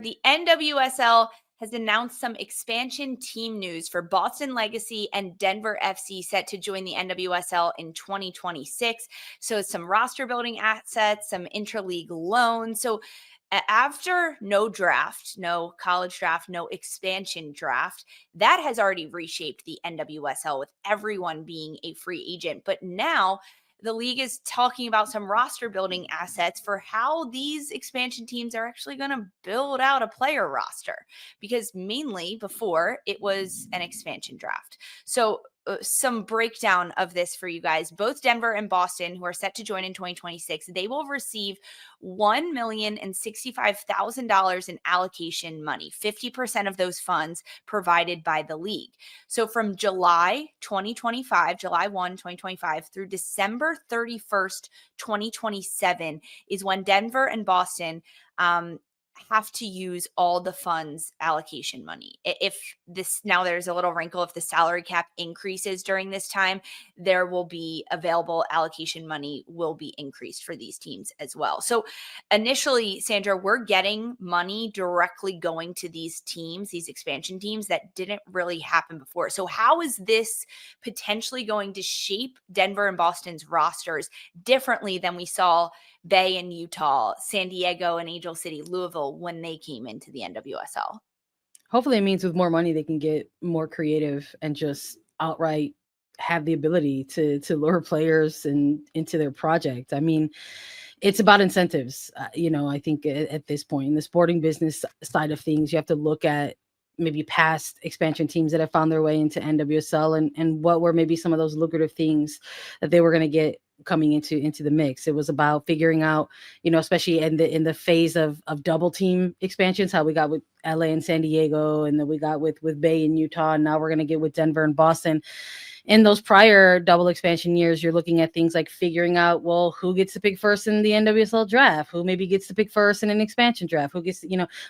The NWSL has announced some expansion team news for Boston Legacy and Denver FC set to join the NWSL in 2026. So some roster building assets, some intra-league loans. So after no draft, no college draft, no expansion draft, that has already reshaped the NWSL with everyone being a free agent. But now the league is talking about some roster building assets for how these expansion teams are actually going to build out a player roster, because mainly before it was an expansion draft. So some breakdown of this for you guys. Both Denver and Boston, who are set to join in 2026, they will receive $1,065,000 in allocation money, 50% of those funds provided by the league. So from July 2025, July 1, 2025 through December 31st, 2027 is when Denver and Boston have to use all the funds allocation money. If this, now there's a little wrinkle, if the salary cap increases during this time, there will be available allocation money will be increased for these teams as well. So initially, Sandra, we're getting money directly going to these teams, these expansion teams, that didn't really happen before. So how is this potentially going to shape Denver and Boston's rosters differently than we saw Bay in Utah, San Diego and Angel City, Louisville when they came into the NWSL? Hopefully it means with more money they can get more creative and just outright have the ability to lure players and into their project. I mean, it's about incentives. I think at this point in the sporting business side of things, you have to look at maybe past expansion teams that have found their way into NWSL and what were maybe some of those lucrative things that they were going to get coming into the mix. It was about figuring out, especially in the phase of double team expansions, how we got with LA and San Diego, and then we got with Bay in Utah, and now we're going to get with Denver and Boston. In those prior double expansion years, you're looking at things like figuring out, well, who gets to pick first in the NWSL draft, who maybe gets to pick first in an expansion draft, who gets,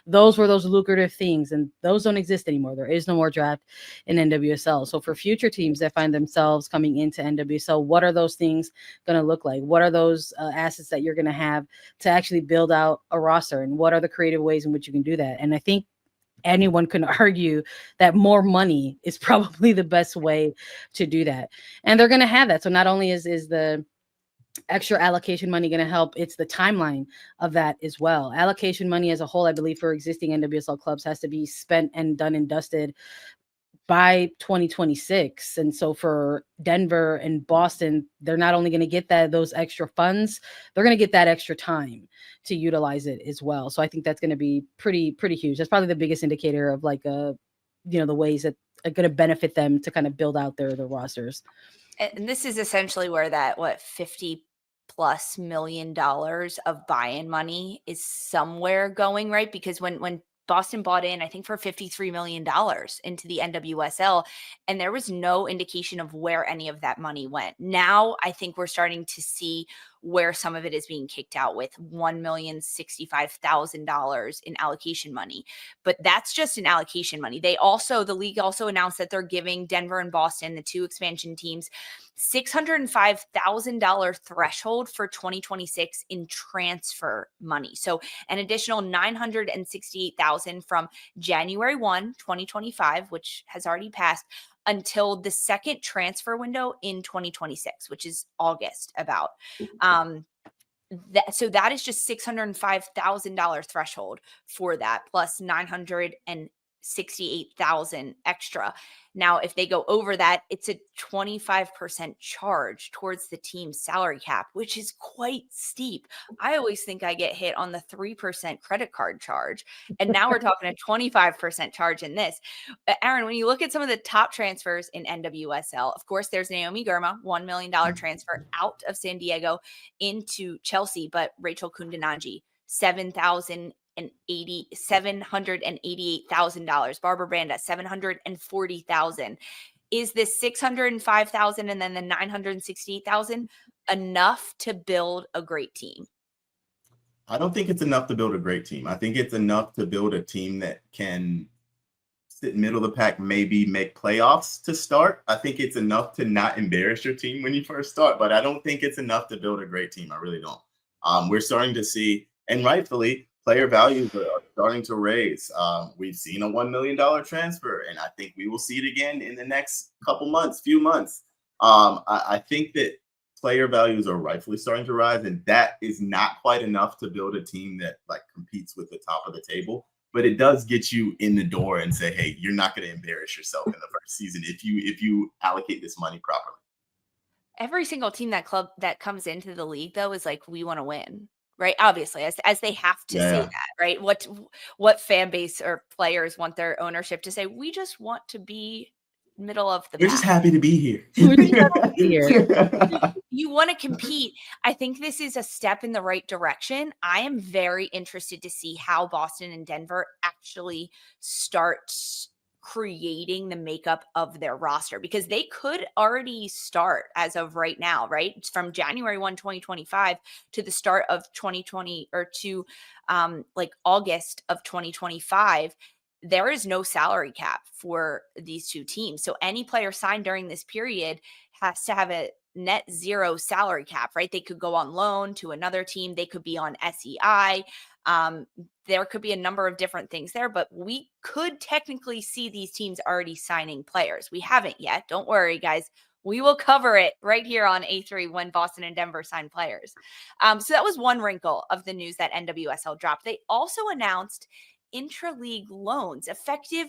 those were those lucrative things, and those don't exist anymore. There is no more draft in NWSL. So for future teams that find themselves coming into NWSL, what are those things going to look like? What are those assets that you're going to have to actually build out a roster, and what are the creative ways in which you can do that? And I think anyone can argue that more money is probably the best way to do that. And they're going to have that. So not only is the extra allocation money going to help, it's the timeline of that as well. Allocation money as a whole, I believe, for existing NWSL clubs has to be spent and done and dusted by 2026. And so for Denver and Boston, they're not only going to get those extra funds, they're going to get that extra time to utilize it as well. So I think that's going to be pretty huge. That's probably the biggest indicator of the ways that are going to benefit them to kind of build out their rosters. And this is essentially where that $50+ million of buy-in money is somewhere going, right? Because when Boston bought in, I think, for $53 million into the NWSL, and there was no indication of where any of that money went. Now, I think we're starting to see where some of it is being kicked out with $1,065,000 in allocation money. But that's just an allocation money. The league also announced that they're giving Denver and Boston, the two expansion teams, $605,000 threshold for 2026 in transfer money. So an additional $968,000 from January 1, 2025, which has already passed, until the second transfer window in 2026, which is August about. So that is just $605,000 threshold for that, plus $968,000 extra. Now, if they go over that, it's a 25% charge towards the team's salary cap, which is quite steep. I always think I get hit on the 3% credit card charge, and now we're talking a 25% charge in this. Aaron, when you look at some of the top transfers in NWSL, of course, there's Naomi Girma, $1 million transfer out of San Diego into Chelsea, but Rachel Kundananji, $788,000. Barbara Branda, $740,000. Is this $605,000 and then the $968,000 enough to build a great team? I don't think it's enough to build a great team. I think it's enough to build a team that can sit middle of the pack, maybe make playoffs to start. I think it's enough to not embarrass your team when you first start, but I don't think it's enough to build a great team. I really don't. We're starting to see, and rightfully, player values are starting to raise. We've seen a $1 million transfer, and I think we will see it again in the next few months. I think that player values are rightfully starting to rise, and that is not quite enough to build a team that like competes with the top of the table. But it does get you in the door and say, hey, you're not going to embarrass yourself in the first season if you allocate this money properly. Every single team that comes into the league, though, is like, we want to win, right? Obviously, as they have to say that, right? What fan base or players want their ownership to say? We just want to be middle of the We're pack. just happy to be here. You want to compete. I think this is a step in the right direction. I am very interested to see how Boston and Denver actually start creating the makeup of their roster, because they could already start as of right now, right? It's from January 1, 2025 to the start of 2020, or to like August of 2025. There is no salary cap for these two teams. So any player signed during this period has to have a net zero salary cap, right? They could go on loan to another team. They could be on SEI. There could be a number of different things there, but we could technically see these teams already signing players. We haven't yet. Don't worry, guys. We will cover it right here on A3 when Boston and Denver sign players. So that was one wrinkle of the news that NWSL dropped. They also announced intra-league loans effective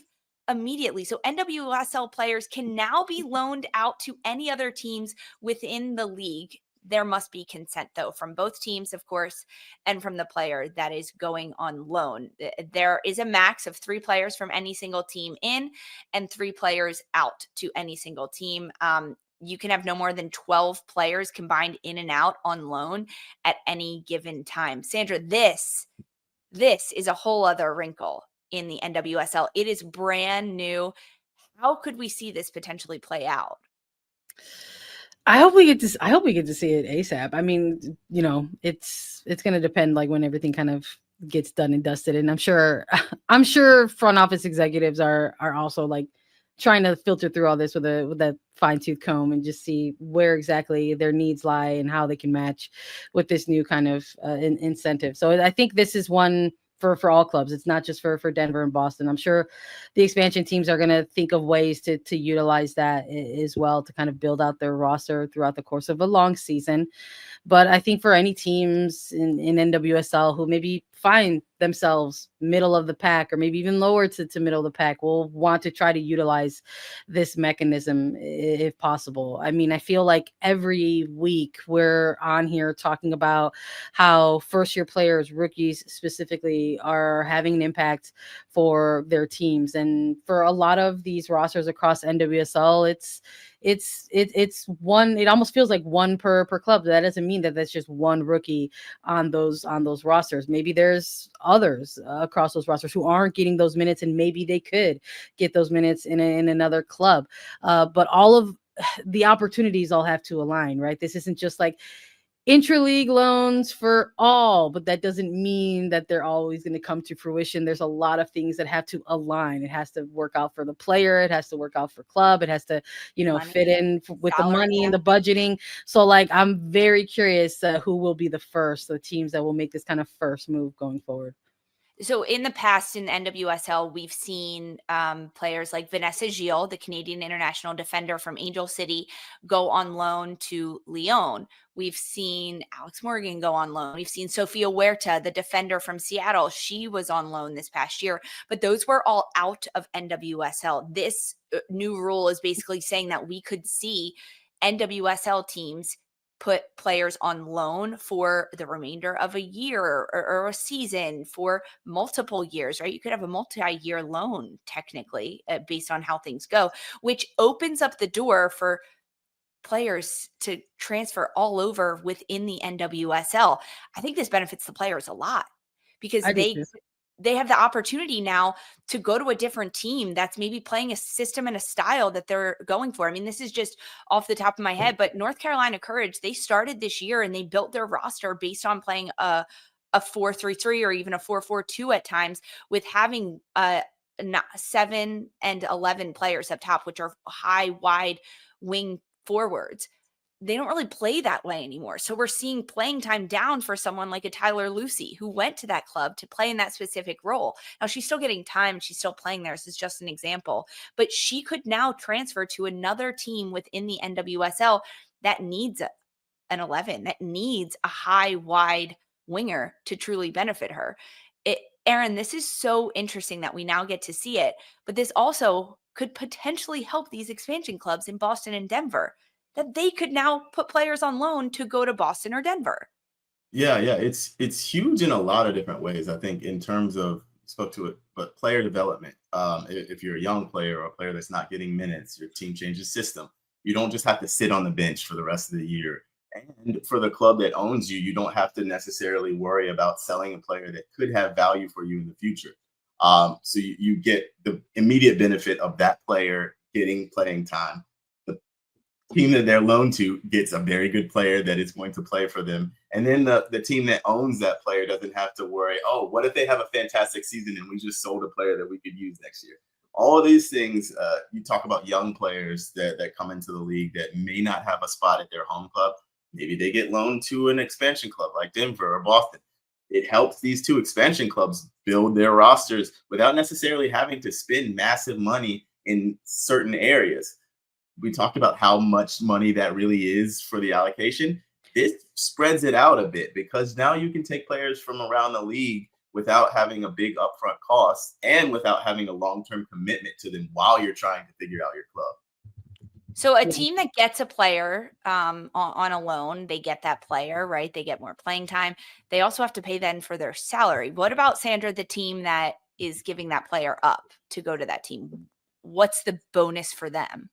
immediately. So NWSL players can now be loaned out to any other teams within the league. There must be consent, though, from both teams, of course, and from the player that is going on loan. There is a max of 3 players from any single team in and 3 players out to any single team. You can have no more than 12 players combined in and out on loan at any given time. Sandra, this is a whole other wrinkle in the NWSL. It is brand new. How could we see this potentially play out? I hope we get to see it ASAP. I mean, you know, it's going to depend like when everything kind of gets done and dusted. And I'm sure front office executives are also like trying to filter through all this with a fine tooth comb and just see where exactly their needs lie and how they can match with this new kind of incentive. So I think this is one for all clubs. It's not just for Denver and Boston. I'm sure the expansion teams are going to think of ways to utilize that as well to kind of build out their roster throughout the course of a long season. But I think for any teams in NWSL who maybe find themselves middle of the pack or maybe even lower to middle of the pack will want to try to utilize this mechanism if possible. I mean, I feel like every week we're on here talking about how first year players, rookies specifically, are having an impact for their teams. And for a lot of these rosters across NWSL, it's one, it almost feels like one per club. That doesn't mean that that's just one rookie on those rosters. Maybe there's others across those rosters who aren't getting those minutes, and maybe they could get those minutes in another club. But all of the opportunities all have to align, right? This isn't just like intra-league loans for all, but that doesn't mean that they're always going to come to fruition. There's a lot of things that have to align. It has to work out for the player. It has to work out for club. It has to, fit in with the money and the budgeting. So like, I'm very curious who will be the teams that will make this kind of first move going forward. So in the past in NWSL, we've seen players like Vanessa Gilles, the Canadian international defender from Angel City, go on loan to Lyon. We've seen Alex Morgan go on loan. We've seen Sofia Huerta, the defender from Seattle. She was on loan this past year, but those were all out of NWSL. This new rule is basically saying that we could see NWSL teams put players on loan for the remainder of a year or a season, for multiple years, right? You could have a multi-year loan technically based on how things go, which opens up the door for players to transfer all over within the NWSL. I think this benefits the players a lot because they have the opportunity now to go to a different team that's maybe playing a system and a style that they're going for. I mean, this is just off the top of my head, but North Carolina Courage, they started this year and they built their roster based on playing a 4-3-3 or even a 4-4-2 at times, with having 7 and 11 players up top, which are high, wide wing forwards. they don't really play that way anymore. So we're seeing playing time down for someone like a Tyler Lucy, who went to that club to play in that specific role. Now she's still getting time. She's still playing there. This is just an example, but she could now transfer to another team within the NWSL that needs an 11, that needs a high, wide winger to truly benefit her. Aaron, this is so interesting that we now get to see it, but this also could potentially help these expansion clubs in Boston and Denver, that they could now put players on loan to go to Boston or Denver. Yeah, it's huge in a lot of different ways. I think in terms of, spoke to it, but player development. If you're a young player or a player that's not getting minutes, your team changes system. You don't just have to sit on the bench for the rest of the year. And for the club that owns you, you don't have to necessarily worry about selling a player that could have value for you in the future. So you get the immediate benefit of that player getting playing time. The team that they're loaned to gets a very good player that is going to play for them. And then the team that owns that player doesn't have to worry, oh, what if they have a fantastic season and we just sold a player that we could use next year? All of these things, you talk about young players that come into the league that may not have a spot at their home club. Maybe they get loaned to an expansion club like Denver or Boston. It helps these two expansion clubs build their rosters without necessarily having to spend massive money in certain areas. We talked about how much money that really is for the allocation. This spreads it out a bit because now you can take players from around the league without having a big upfront cost and without having a long-term commitment to them while you're trying to figure out your club. So a team that gets a player on a loan, they get that player, right? They get more playing time. They also have to pay then for their salary. What about, Sandra, the team that is giving that player up to go to that team? What's the bonus for them?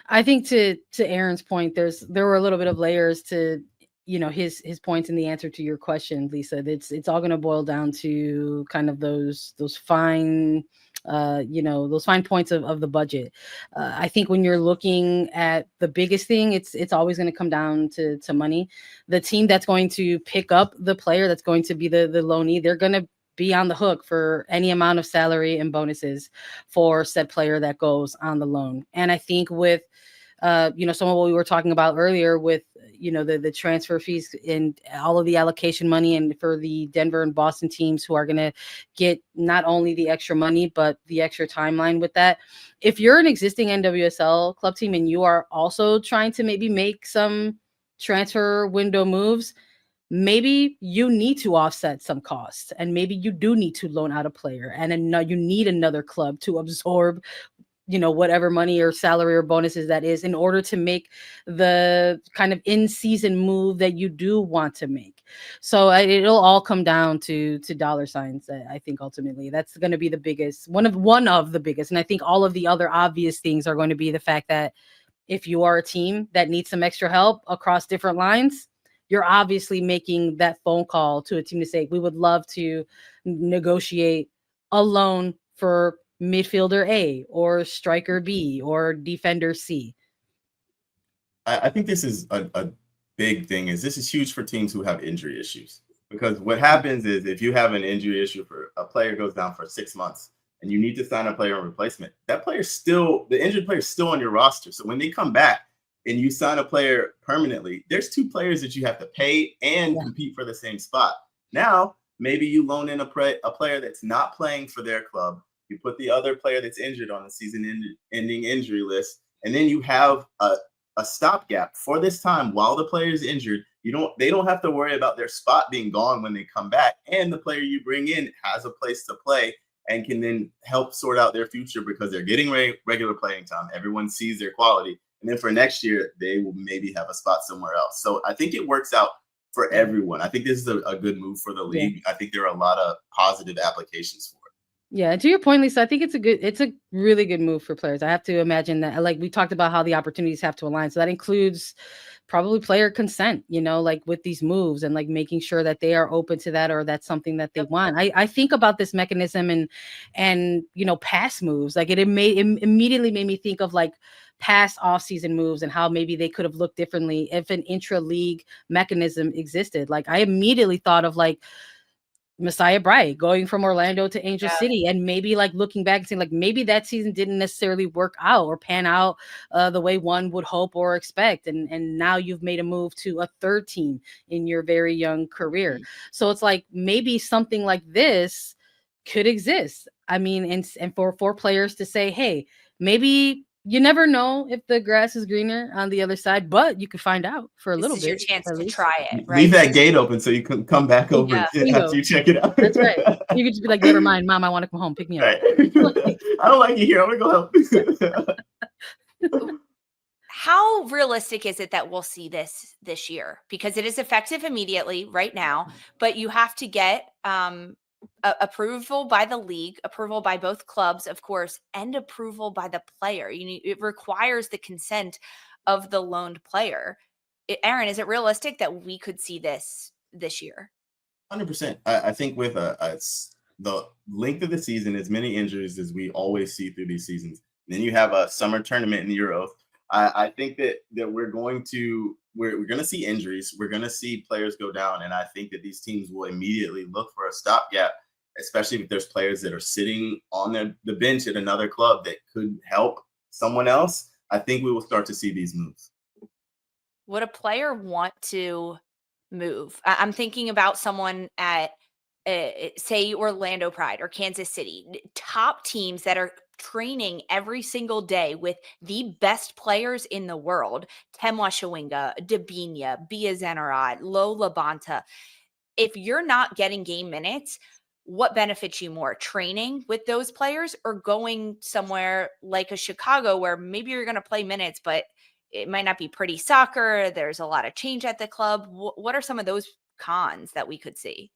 I think to Aaron's point, there were a little bit of layers to, his points in the answer to your question, Lisa. It's all going to boil down to kind of those fine those fine points of the budget. I think when you're looking at the biggest thing, it's always going to come down to money. The team that's going to pick up the player, that's going to be the loanee, they're going to be on the hook for any amount of salary and bonuses for said player that goes on the loan. And I think with some of what we were talking about earlier with, the transfer fees and all of the allocation money, and for the Denver and Boston teams who are going to get not only the extra money, but the extra timeline with that. If you're an existing NWSL club team and you are also trying to maybe make some transfer window moves, maybe you need to offset some costs, and maybe you do need to loan out a player, and you need another club to absorb whatever money or salary or bonuses that is in order to make the kind of in-season move that you do want to make. So it'll all come down to dollar signs. I think ultimately that's going to be the biggest, one of the biggest. And I think all of the other obvious things are going to be the fact that if you are a team that needs some extra help across different lines, you're obviously making that phone call to a team to say, we would love to negotiate a loan for midfielder A or striker B or defender C. I think this is a big thing. This is huge for teams who have injury issues, because what happens is if you have an injury issue for a player goes down for 6 months and you need to sign a player in replacement, the injured player is still on your roster. So when they come back and you sign a player permanently, there's two players that you have to pay and compete for the same spot. Now, maybe you loan in a player that's not playing for their club. You put the other player that's injured on the season-ending injury list, and then you have a stopgap for this time while the player is injured. They don't have to worry about their spot being gone when they come back, and the player you bring in has a place to play and can then help sort out their future because they're getting regular playing time. Everyone sees their quality, and then for next year they will maybe have a spot somewhere else. So I think it works out for everyone. I think this is a good move for the league. I think there are a lot of positive applications for it. Yeah, to your point, Lisa, I think it's a really good move for players. I have to imagine that, like we talked about how the opportunities have to align. So that includes probably player consent, like with these moves, and like making sure that they are open to that, or that's something that they want. I think about this mechanism and past moves. Like it immediately made me think of like past off-season moves and how maybe they could have looked differently if an intra-league mechanism existed. Like I immediately thought of like Messiah Bright going from Orlando to Angel Yeah. City, and maybe like looking back and saying like maybe that season didn't necessarily work out or pan out the way one would hope or expect, and now you've made a move to a third team in your very young career. So it's like maybe something like this could exist. I mean, and for players to say, hey, maybe you never know if the grass is greener on the other side, but you can find out for a little This is your bit. chance at to least. try it, right? Leave that gate open so you can come back over after you check it out. That's right. You could just be like, never mind, Mom, I want to come home. Pick me up. Right. I don't like you here. I'm gonna go help. How realistic is it that we'll see this year? Because it is effective immediately right now, but you have to get approval by the league, approval by both clubs, of course, and approval by the player. It requires the consent of the loaned player. Aaron, is it realistic that we could see this year? 100%. I think with the length of the season, as many injuries as we always see through these seasons, and then you have a summer tournament in the Euros. I think that we're going to see injuries. We're going to see players go down, and I think that these teams will immediately look for a stopgap, especially if there's players that are sitting on the bench at another club that could help someone else. I think we will start to see these moves. Would a player want to move? I'm thinking about someone at, say, Orlando Pride or Kansas City, top teams that are training every single day with the best players in the world, Temwa Shawinga, Dabinia, Bia Zenarad, Lola Banta. If you're not getting game minutes, what benefits you more, training with those players or going somewhere like a Chicago where maybe you're going to play minutes, but it might not be pretty soccer. There's a lot of change at the club. What are some of those cons that we could see?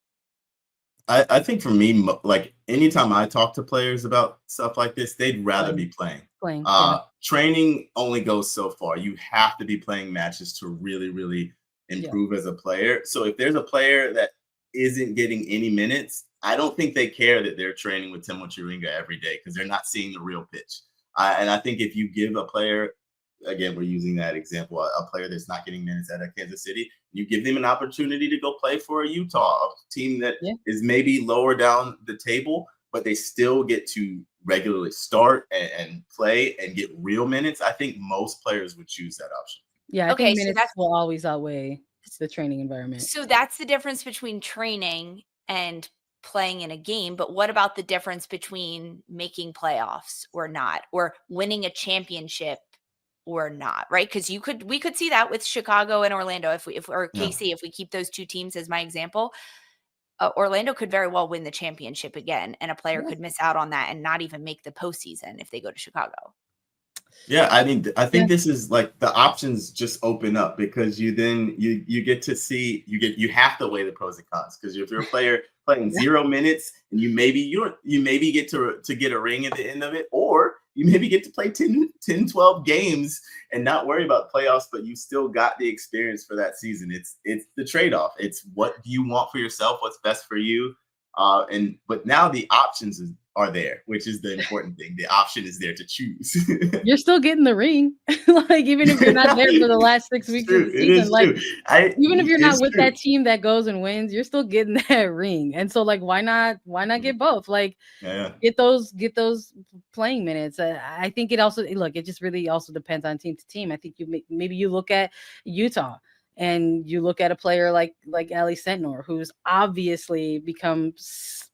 I think for me, like anytime I talk to players about stuff like this, they'd rather be playing. Training only goes so far. You have to be playing matches to really, really improve as a player. So if there's a player that isn't getting any minutes, I don't think they care that they're training with Timo Chiringa every day because they're not seeing the real pitch. And I think if you give a player, again, we're using that example, a player that's not getting minutes at a Kansas City, you give them an opportunity to go play for a Utah, a team that is maybe lower down the table, but they still get to regularly start and play and get real minutes. I think most players would choose that option. Yeah, I think minutes will always outweigh the training environment. So that's the difference between training and playing in a game. But what about the difference between making playoffs or not, or winning a championship or not, right? Because we could see that with Chicago and Orlando or KC, if we keep those two teams as my example. Orlando could very well win the championship again, and a player could miss out on that and not even make the postseason if they go to Chicago. Yeah, I mean, I think this is like the options just open up because you get to see you have to weigh the pros and cons because if you're a player playing 0 minutes and you maybe get to get a ring at the end of it, or you maybe get to play 10, 12 games and not worry about playoffs, but you still got the experience for that season. It's the trade-off. It's what do you want for yourself? What's best for you? But now the options are there, which is the important thing. The option is there to choose. You're still getting the ring, like even if you're not there for the last 6 weeks of the season. Like even if you're not with that team that goes and wins, you're still getting that ring. And so, like, why not get both? Like, get those playing minutes. I think it just really also depends on team to team. I think maybe you look at Utah. And you look at a player like Ali Sentnor, who's obviously become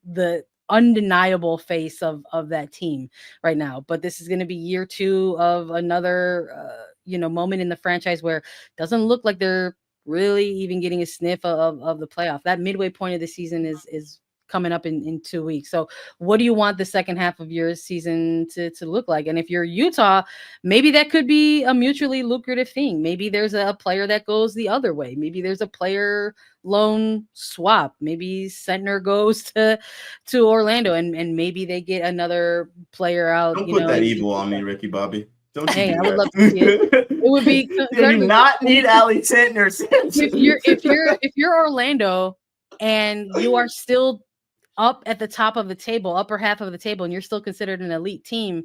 the undeniable face of that team right now. But this is going to be year 2 of another, moment in the franchise where it doesn't look like they're really even getting a sniff of the playoff. That midway point of the season is coming up in 2 weeks. So what do you want the second half of your season to look like? And if you're Utah, maybe that could be a mutually lucrative thing. Maybe there's a player that goes the other way. Maybe there's a player loan swap. Maybe Sentner goes to Orlando and maybe they get another player out. Don't put that evil on me, Ricky Bobby. Don't you I would love to see it. It would be you do not need Ali Sentner. if you're Orlando and you are still up at the top of the table, upper half of the table, and you're still considered an elite team,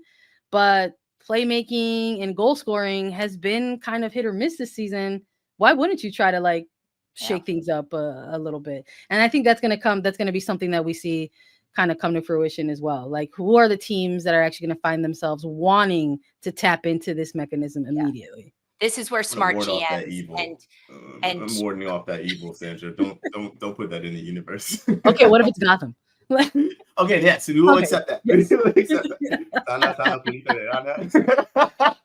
but playmaking and goal scoring has been kind of hit or miss this season, why wouldn't you try to shake things up a little bit. And I think that's going to be something that we see kind of come to fruition as well. Like, who are the teams that are actually going to find themselves wanting to tap into this mechanism immediately? This is where smart GMs and I'm warding off that evil, Sandra. Don't put that in the universe. Okay, what if it's Gotham? Okay, yes, we will accept that. Yes. We will accept that.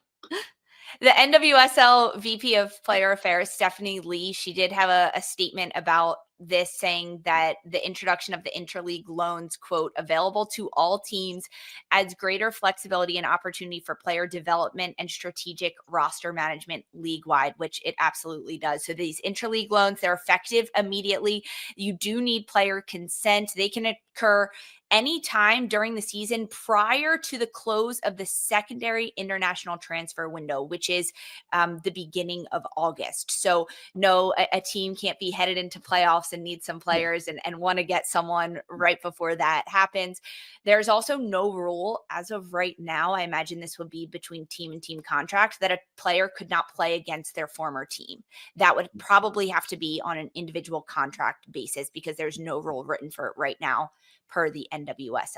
The NWSL VP of Player Affairs, Stephanie Lee, she did have a statement about this, saying that the introduction of the Intra-League loans, quote, available to all teams, adds greater flexibility and opportunity for player development and strategic roster management league-wide, which it absolutely does. So these Intra-League loans, they're effective immediately. You do need player consent. They can occur anytime during the season prior to the close of the secondary international transfer window, which is the beginning of August. So no, a team can't be headed into playoffs and need some players and want to get someone right before that happens. There's also no rule as of right now. I imagine this would be between team and team contract that a player could not play against their former team. That would probably have to be on an individual contract basis because there's no rule written for it right now per the NWSL.